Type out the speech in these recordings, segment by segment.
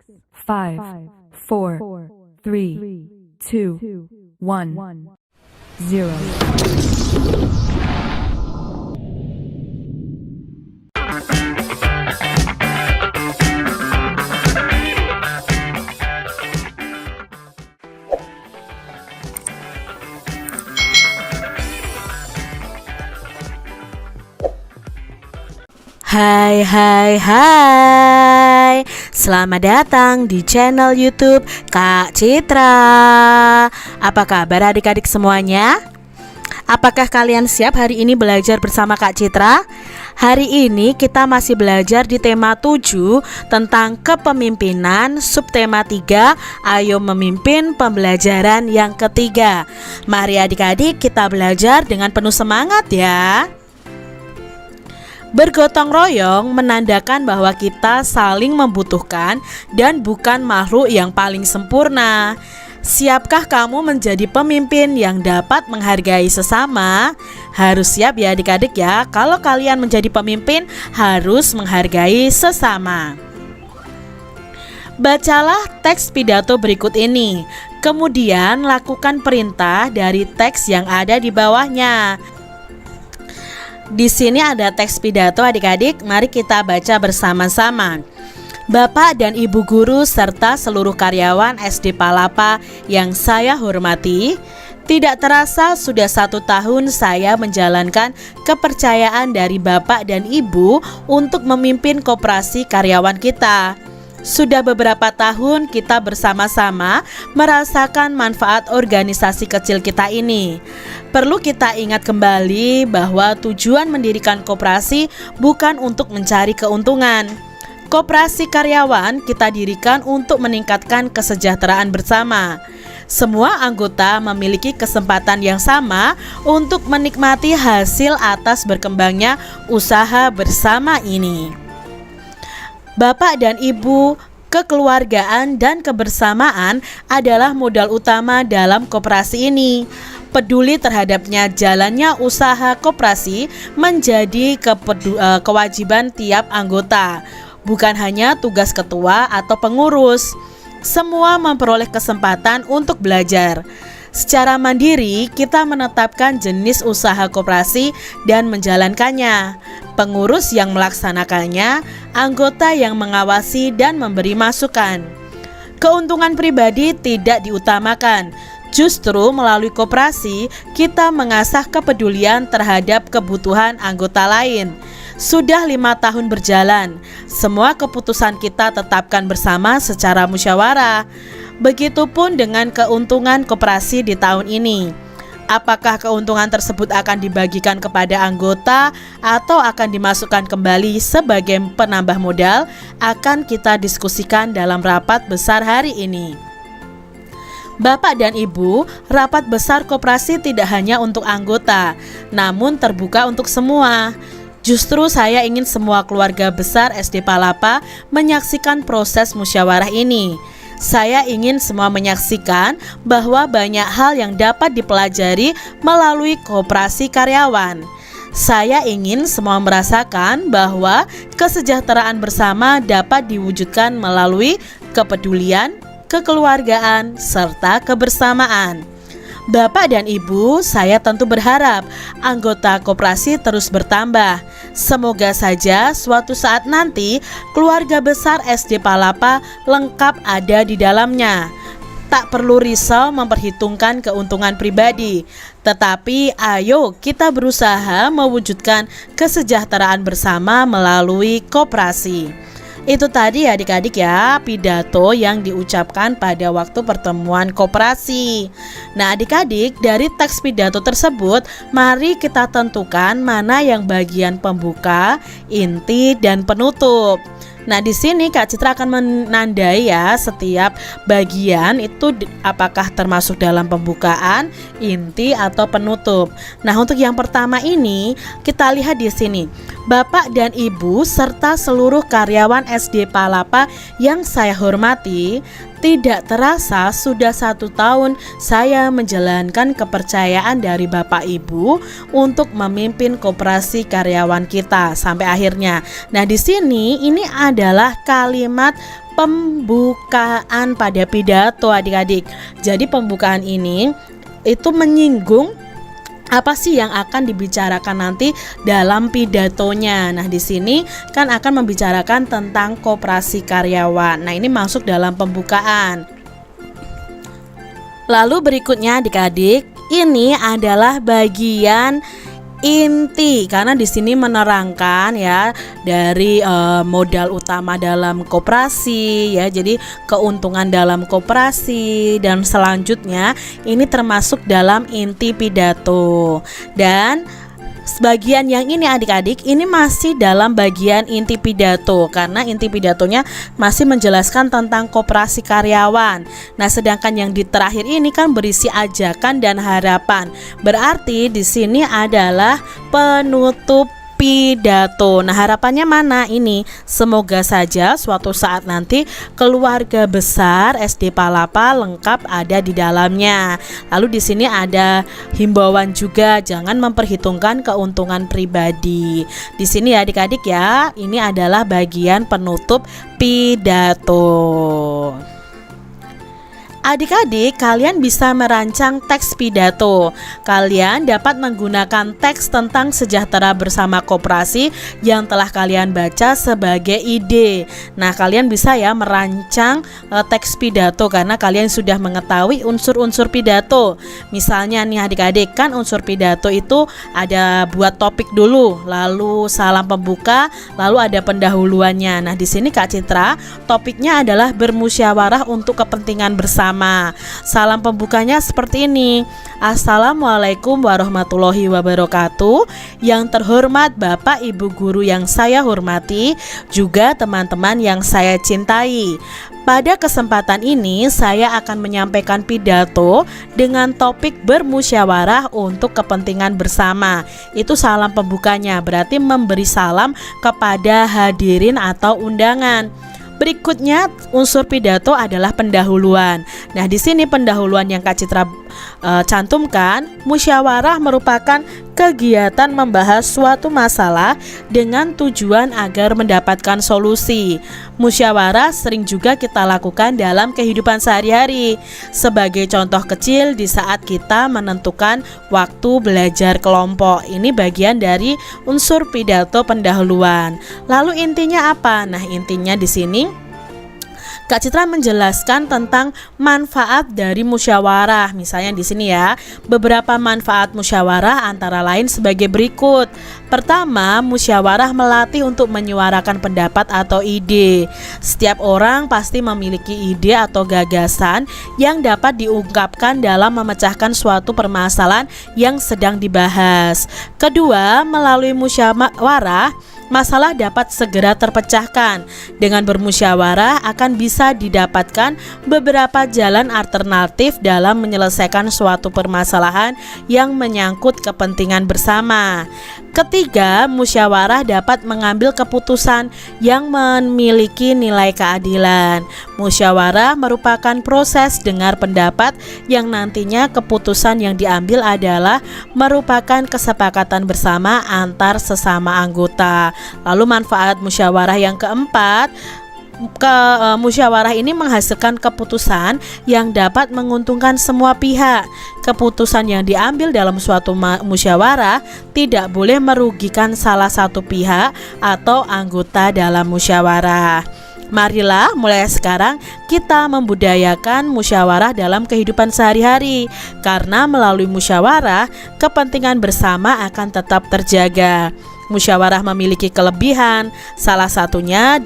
5, 4, 3, 2, 1, 0. Hai, selamat datang di channel YouTube Kak Citra. Apa kabar adik-adik semuanya? Apakah kalian siap hari ini belajar bersama Kak Citra? Hari ini kita masih belajar di tema 7 tentang kepemimpinan, subtema 3, ayo memimpin pembelajaran yang ketiga. Mari adik-adik kita belajar dengan penuh semangat ya. Bergotong royong menandakan bahwa kita saling membutuhkan dan bukan makhluk yang paling sempurna. Siapkah kamu menjadi pemimpin yang dapat menghargai sesama? Harus siap ya adik-adik ya. Kalau kalian menjadi pemimpin harus menghargai sesama. Bacalah teks pidato berikut ini. Kemudian lakukan perintah dari teks yang ada di bawahnya. Di sini ada teks pidato adik-adik, mari kita baca bersama-sama. Bapak dan Ibu guru serta seluruh karyawan SD Palapa yang saya hormati, tidak terasa sudah 1 tahun saya menjalankan kepercayaan dari Bapak dan Ibu untuk memimpin koperasi karyawan kita. Sudah beberapa tahun kita bersama-sama merasakan manfaat organisasi kecil kita ini. Perlu kita ingat kembali bahwa tujuan mendirikan koperasi bukan untuk mencari keuntungan. Koperasi karyawan kita dirikan untuk meningkatkan kesejahteraan bersama. Semua anggota memiliki kesempatan yang sama untuk menikmati hasil atas berkembangnya usaha bersama ini. Bapak dan Ibu, kekeluargaan dan kebersamaan adalah modal utama dalam koperasi ini. Peduli terhadapnya jalannya usaha koperasi menjadi kewajiban tiap anggota, bukan hanya tugas ketua atau pengurus. Semua memperoleh kesempatan untuk belajar. Secara mandiri, kita menetapkan jenis usaha koperasi dan menjalankannya. Pengurus yang melaksanakannya, anggota yang mengawasi dan memberi masukan. Keuntungan pribadi tidak diutamakan. Justru melalui koperasi, kita mengasah kepedulian terhadap kebutuhan anggota lain. Sudah 5 tahun berjalan, semua keputusan kita tetapkan bersama secara musyawarah. Begitupun dengan keuntungan koperasi di tahun ini. Apakah keuntungan tersebut akan dibagikan kepada anggota atau akan dimasukkan kembali sebagai penambah modal, akan kita diskusikan dalam rapat besar hari ini. Bapak dan Ibu, rapat besar koperasi tidak hanya untuk anggota, namun terbuka untuk semua. Justru saya ingin semua keluarga besar SD Palapa menyaksikan proses musyawarah ini. Saya ingin semua menyaksikan bahwa banyak hal yang dapat dipelajari melalui koperasi karyawan. Saya ingin semua merasakan bahwa kesejahteraan bersama dapat diwujudkan melalui kepedulian, kekeluargaan, serta kebersamaan. Bapak dan Ibu, saya tentu berharap anggota koperasi terus bertambah. Semoga saja suatu saat nanti keluarga besar SD Palapa lengkap ada di dalamnya. Tak perlu risau memperhitungkan keuntungan pribadi, tetapi ayo kita berusaha mewujudkan kesejahteraan bersama melalui koperasi. Itu tadi adik-adik ya, pidato yang diucapkan pada waktu pertemuan koperasi. Nah adik-adik, dari teks pidato tersebut mari kita tentukan mana yang bagian pembuka, inti, dan penutup. Nah di sini Kak Citra akan menandai ya setiap bagian itu apakah termasuk dalam pembukaan, inti, atau penutup. Nah untuk yang pertama ini kita lihat di sini. Bapak dan Ibu serta seluruh karyawan SD Palapa yang saya hormati, tidak terasa sudah 1 tahun saya menjalankan kepercayaan dari Bapak Ibu untuk memimpin koperasi karyawan kita sampai akhirnya. Nah di sini ini adalah kalimat pembukaan pada pidato adik-adik. Jadi pembukaan ini itu menyinggung apa sih yang akan dibicarakan nanti dalam pidatonya. Nah, di sini kan akan membicarakan tentang koperasi karyawan. Nah, ini masuk dalam pembukaan. Lalu berikutnya adik-adik, ini adalah bagian inti karena di sini menerangkan ya dari modal utama dalam koperasi ya, jadi keuntungan dalam koperasi dan selanjutnya ini termasuk dalam inti pidato. Dan sebagian yang ini adik-adik ini masih dalam bagian inti pidato karena inti pidatonya masih menjelaskan tentang koperasi karyawan. Nah, sedangkan yang di terakhir ini kan berisi ajakan dan harapan. Berarti di sini adalah penutup pidato. Nah, harapannya mana ini? Semoga saja suatu saat nanti keluarga besar SD Palapa lengkap ada di dalamnya. Lalu di sini ada himbauan juga, jangan memperhitungkan keuntungan pribadi. Di sini ya adik-adik ya, ini adalah bagian penutup pidato. Adik-adik, kalian bisa merancang teks pidato. Kalian dapat menggunakan teks tentang sejahtera bersama koperasi yang telah kalian baca sebagai ide. Nah, kalian bisa ya merancang teks pidato karena kalian sudah mengetahui unsur-unsur pidato. Misalnya nih adik-adik, kan unsur pidato itu ada buat topik dulu, lalu salam pembuka, lalu ada pendahuluannya. Nah, di sini Kak Citra, topiknya adalah bermusyawarah untuk kepentingan bersama. Salam pembukanya seperti ini. Assalamualaikum warahmatullahi wabarakatuh. Yang terhormat Bapak Ibu guru yang saya hormati, juga teman-teman yang saya cintai. Pada kesempatan ini saya akan menyampaikan pidato dengan topik bermusyawarah untuk kepentingan bersama. Itu salam pembukanya, berarti memberi salam kepada hadirin atau undangan. Berikutnya unsur pidato adalah pendahuluan. Nah, di sini pendahuluan yang Kak Citra cantumkan, musyawarah merupakan kegiatan membahas suatu masalah dengan tujuan agar mendapatkan solusi. Musyawarah sering juga kita lakukan dalam kehidupan sehari-hari. Sebagai contoh kecil di saat kita menentukan waktu belajar kelompok. Ini bagian dari unsur pidato pendahuluan. Lalu intinya apa? Nah, intinya di sini Kak Citra menjelaskan tentang manfaat dari musyawarah. Misalnya di sini ya, beberapa manfaat musyawarah antara lain sebagai berikut. Pertama, musyawarah melatih untuk menyuarakan pendapat atau ide. Setiap orang pasti memiliki ide atau gagasan yang dapat diungkapkan dalam memecahkan suatu permasalahan yang sedang dibahas. Kedua, melalui musyawarah masalah dapat segera terpecahkan. Dengan bermusyawarah akan bisa didapatkan beberapa jalan alternatif dalam menyelesaikan suatu permasalahan yang menyangkut kepentingan bersama. Ketiga, musyawarah dapat mengambil keputusan yang memiliki nilai keadilan. Musyawarah merupakan proses dengar pendapat yang nantinya keputusan yang diambil adalah merupakan kesepakatan bersama antar sesama anggota. Lalu manfaat musyawarah yang keempat, musyawarah ini menghasilkan keputusan yang dapat menguntungkan semua pihak. Keputusan yang diambil dalam suatu musyawarah tidak boleh merugikan salah satu pihak atau anggota dalam musyawarah. Marilah mulai sekarang kita membudayakan musyawarah dalam kehidupan sehari-hari, karena melalui musyawarah kepentingan bersama akan tetap terjaga. Musyawarah memiliki kelebihan, salah satunya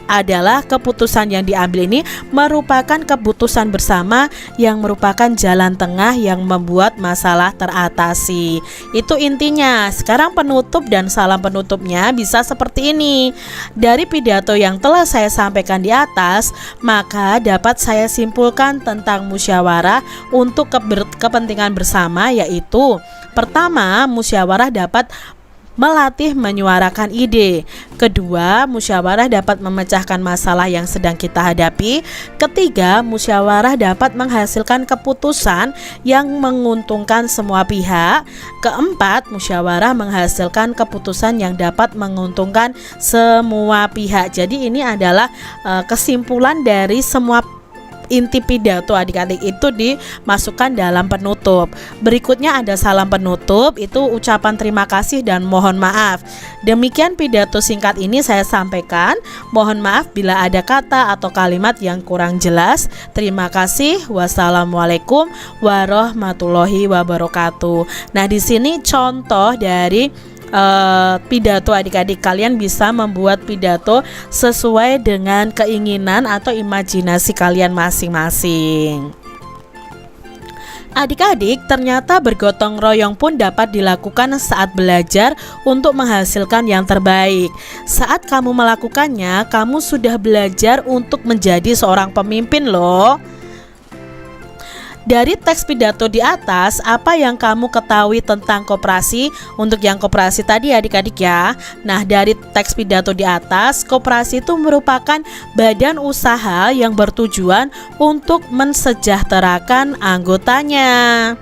adalah keputusan yang diambil ini merupakan keputusan bersama yang merupakan jalan tengah yang membuat masalah teratasi. Itu intinya. Sekarang penutup dan salam penutupnya bisa seperti ini. Dari pidato yang telah saya sampaikan di atas, maka dapat saya simpulkan tentang musyawarah untuk kepentingan bersama, yaitu pertama, musyawarah dapat melatih menyuarakan ide. Kedua, musyawarah dapat memecahkan masalah yang sedang kita hadapi. Ketiga, musyawarah dapat menghasilkan keputusan yang menguntungkan semua pihak. Keempat, musyawarah menghasilkan keputusan yang dapat menguntungkan semua pihak. Jadi ini adalah kesimpulan dari semua inti pidato adik-adik itu dimasukkan dalam penutup. Berikutnya ada salam penutup, itu ucapan terima kasih dan mohon maaf. Demikian pidato singkat ini saya sampaikan. Mohon maaf bila ada kata atau kalimat yang kurang jelas. Terima kasih. Wassalamualaikum warahmatullahi wabarakatuh. Nah, di sini contoh dari pidato adik-adik. Kalian bisa membuat pidato sesuai dengan keinginan atau imajinasi kalian masing-masing. Adik-adik, ternyata bergotong royong pun dapat dilakukan saat belajar untuk menghasilkan yang terbaik. Saat kamu melakukannya, kamu sudah belajar untuk menjadi seorang pemimpin loh. Dari teks pidato di atas, apa yang kamu ketahui tentang koperasi? Untuk yang koperasi tadi adik-adik ya. Nah, dari teks pidato di atas, koperasi itu merupakan badan usaha yang bertujuan untuk mensejahterakan anggotanya.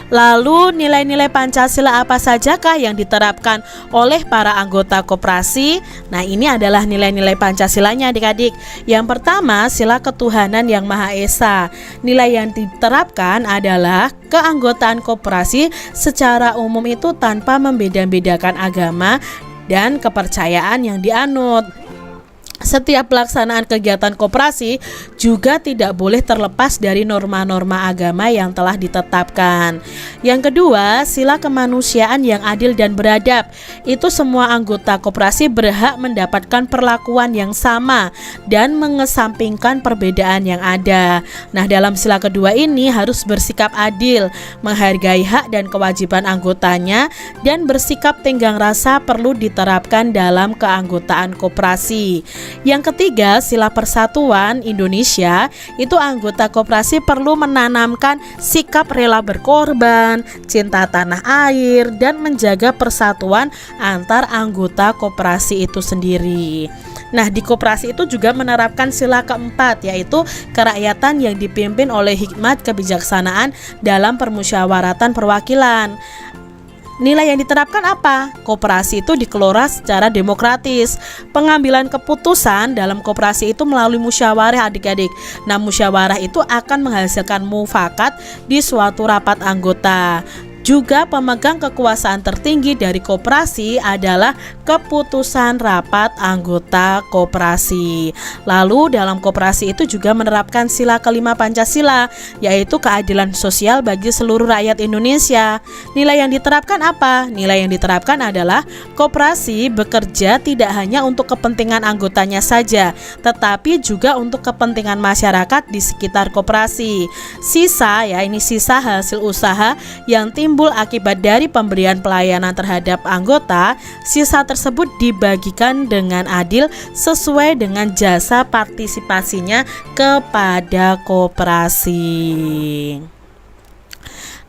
Lalu nilai-nilai Pancasila apa sajakah yang diterapkan oleh para anggota koperasi? Nah, ini adalah nilai-nilai Pancasilanya adik-adik. Yang pertama, sila ketuhanan yang Maha Esa. Nilai yang diterapkan adalah keanggotaan koperasi secara umum itu tanpa membeda-bedakan agama dan kepercayaan yang dianut. Setiap pelaksanaan kegiatan koperasi juga tidak boleh terlepas dari norma-norma agama yang telah ditetapkan. Yang kedua, sila kemanusiaan yang adil dan beradab. Itu semua anggota koperasi berhak mendapatkan perlakuan yang sama dan mengesampingkan perbedaan yang ada. Nah, dalam sila kedua ini harus bersikap adil, menghargai hak dan kewajiban anggotanya, dan bersikap tenggang rasa perlu diterapkan dalam keanggotaan koperasi. Yang ketiga, sila persatuan Indonesia, itu anggota koperasi perlu menanamkan sikap rela berkorban, cinta tanah air, dan menjaga persatuan antar anggota koperasi itu sendiri. Nah, di koperasi itu juga menerapkan sila keempat, yaitu kerakyatan yang dipimpin oleh hikmat kebijaksanaan dalam permusyawaratan perwakilan. Nilai yang diterapkan apa? Koperasi itu dikelola secara demokratis. Pengambilan keputusan dalam koperasi itu melalui musyawarah adik-adik. Nah, musyawarah itu akan menghasilkan mufakat di suatu rapat anggota. Juga pemegang kekuasaan tertinggi dari koperasi adalah keputusan rapat anggota koperasi. Lalu dalam koperasi itu juga menerapkan sila kelima Pancasila, yaitu keadilan sosial bagi seluruh rakyat Indonesia. Nilai yang diterapkan apa? Nilai yang diterapkan adalah koperasi bekerja tidak hanya untuk kepentingan anggotanya saja, tetapi juga untuk kepentingan masyarakat di sekitar koperasi. Sisa hasil usaha yang timbul akibat dari pemberian pelayanan terhadap anggota, sisa tersebut dibagikan dengan adil sesuai dengan jasa partisipasinya kepada koperasi.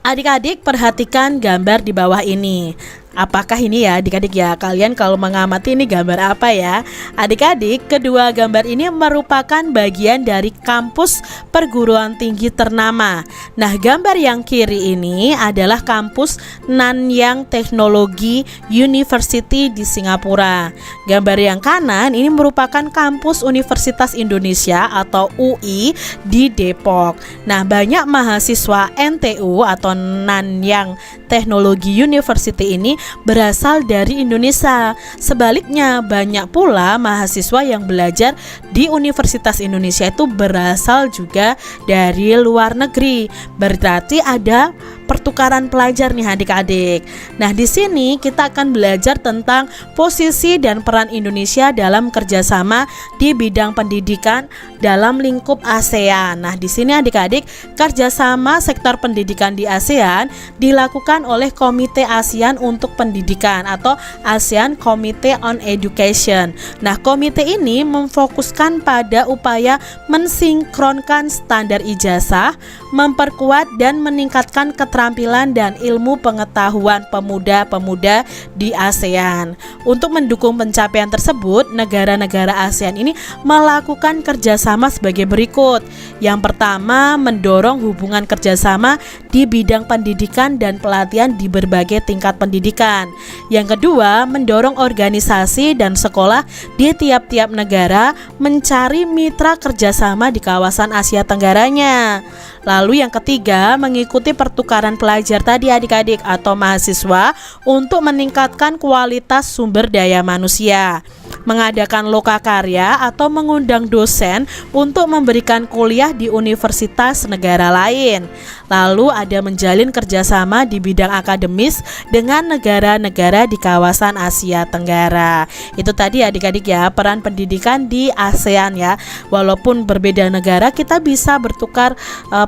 Adik-adik, perhatikan gambar di bawah ini. Apakah ini ya adik-adik ya? Kalian kalau mengamati ini gambar apa ya? Adik-adik, kedua gambar ini merupakan bagian dari kampus perguruan tinggi ternama. Nah, gambar yang kiri ini adalah kampus Nanyang Technology University di Singapura. Gambar yang kanan ini merupakan kampus Universitas Indonesia atau UI di Depok. Nah, banyak mahasiswa NTU atau Nanyang Technology University ini berasal dari Indonesia. Sebaliknya, banyak pula mahasiswa yang belajar di Universitas Indonesia itu berasal juga dari luar negeri. Berarti ada pertukaran pelajar nih adik-adik. Nah, di sini kita akan belajar tentang posisi dan peran Indonesia dalam kerjasama di bidang pendidikan dalam lingkup ASEAN. Nah, di sini adik-adik, kerjasama sektor pendidikan di ASEAN dilakukan oleh Komite ASEAN untuk Pendidikan atau ASEAN Committee on Education. Nah, komite ini memfokuskan pada upaya mensinkronkan standar ijazah, memperkuat dan meningkatkan keterampilan keterampilan dan ilmu pengetahuan pemuda-pemuda di ASEAN. Untuk mendukung pencapaian tersebut, negara-negara ASEAN ini melakukan kerjasama sebagai berikut. Yang pertama, mendorong hubungan kerjasama di bidang pendidikan dan pelatihan di berbagai tingkat pendidikan. Yang kedua, mendorong organisasi dan sekolah di tiap-tiap negara mencari mitra kerjasama di kawasan Asia Tenggaranya. Lalu yang ketiga, mengikuti pertukaran pelajar tadi adik-adik atau mahasiswa untuk meningkatkan kualitas sumber daya manusia. Mengadakan lokakarya atau mengundang dosen untuk memberikan kuliah di universitas negara lain. Lalu ada menjalin kerjasama di bidang akademis dengan negara-negara di kawasan Asia Tenggara. Itu tadi adik-adik ya, peran pendidikan di ASEAN ya. Walaupun berbeda negara, kita bisa bertukar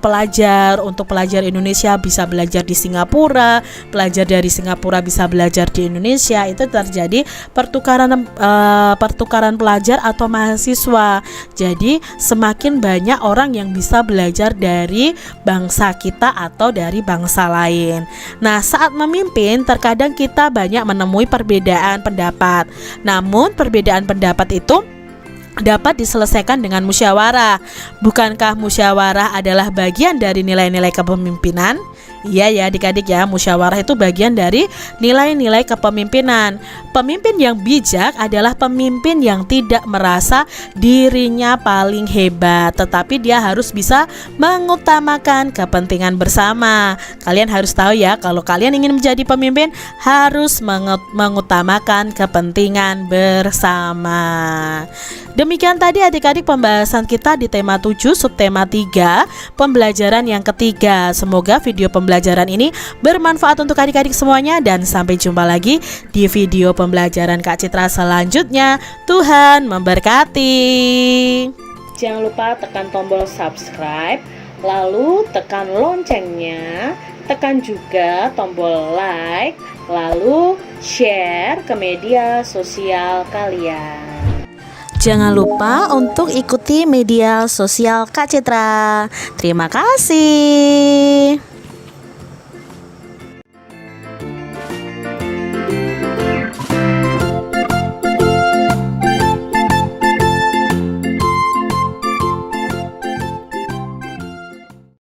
pelajar. Untuk pelajar Indonesia bisa belajar di Singapura, pelajar dari Singapura bisa belajar di Indonesia. Itu terjadi pertukaran pelajar atau mahasiswa. Jadi semakin banyak orang yang bisa belajar dari bangsa kita atau dari bangsa lain. Nah, saat memimpin terkadang kita banyak menemui perbedaan pendapat. Namun perbedaan pendapat itu dapat diselesaikan dengan musyawarah. Bukankah musyawarah adalah bagian dari nilai-nilai kepemimpinan? Iya ya adik-adik ya, musyawarah itu bagian dari nilai-nilai kepemimpinan. Pemimpin yang bijak adalah pemimpin yang tidak merasa dirinya paling hebat, tetapi dia harus bisa mengutamakan kepentingan bersama. Kalian harus tahu ya, kalau kalian ingin menjadi pemimpin harus mengutamakan kepentingan bersama. Demikian tadi adik-adik pembahasan kita di tema 7 subtema 3, pembelajaran yang ketiga. Semoga video pembelajaran ini bermanfaat untuk adik-adik semuanya, dan sampai jumpa lagi di video pembelajaran Kak Citra selanjutnya. Tuhan memberkati. Jangan lupa tekan tombol subscribe, lalu tekan loncengnya, tekan juga tombol like, lalu share ke media sosial kalian. Jangan lupa untuk ikuti media sosial Kak Citra. Terima kasih.